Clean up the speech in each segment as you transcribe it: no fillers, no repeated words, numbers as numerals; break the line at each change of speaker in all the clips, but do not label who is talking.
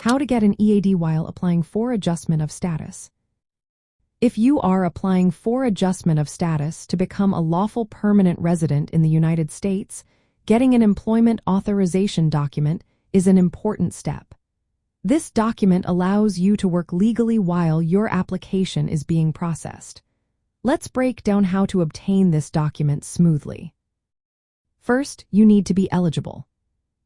How to get an EAD while applying for adjustment of status. If you are applying for adjustment of status to become a lawful permanent resident in the United States, getting an Employment Authorization Document is an important step. This document allows you to work legally while your application is being processed. Let's break down how to obtain this document smoothly. First, you need to be eligible.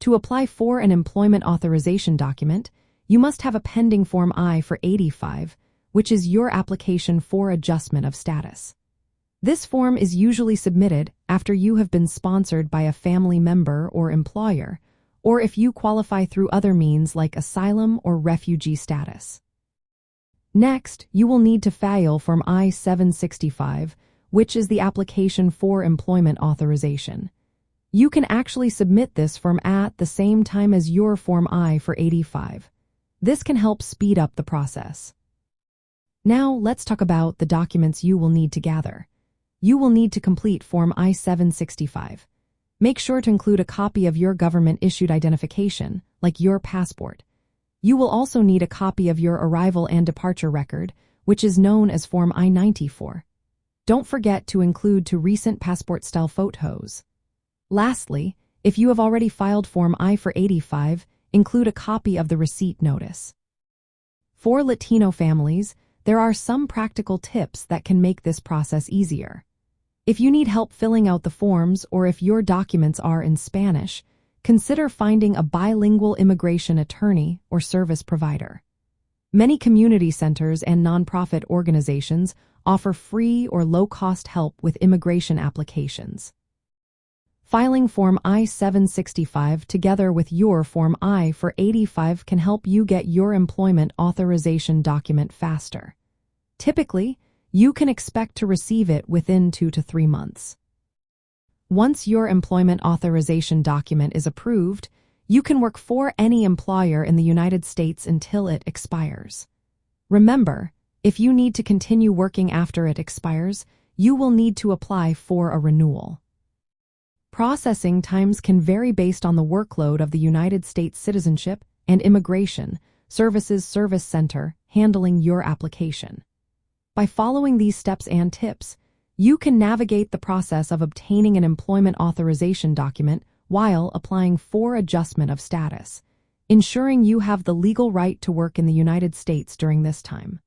To apply for an Employment Authorization Document, you must have a pending Form I-485, which is your application for adjustment of status. This form is usually submitted after you have been sponsored by a family member or employer, or if you qualify through other means like asylum or refugee status. Next, you will need to file Form I-765, which is the application for employment authorization. You can actually submit this form at the same time as your Form I-485. This can help speed up the process. Now, let's talk about the documents you will need to gather. You will need to complete Form I-765. Make sure to include a copy of your government-issued identification, like your passport. You will also need a copy of your arrival and departure record, which is known as Form I-94. Don't forget to include two recent passport-style photos. Lastly, if you have already filed Form I-485, include a copy of the receipt notice. For Latino families, there are some practical tips that can make this process easier. If you need help filling out the forms or if your documents are in Spanish, consider finding a bilingual immigration attorney or service provider. Many community centers and nonprofit organizations offer free or low-cost help with immigration applications. Filing Form I-765 together with your Form I-485 can help you get your employment authorization document faster. Typically, you can expect to receive it within 2 to 3 months. Once your employment authorization document is approved, you can work for any employer in the United States until it expires. Remember, if you need to continue working after it expires, you will need to apply for a renewal. Processing times can vary based on the workload of the United States Citizenship and Immigration Services Service Center handling your application. By following these steps and tips, you can navigate the process of obtaining an employment authorization document while applying for adjustment of status, ensuring you have the legal right to work in the United States during this time.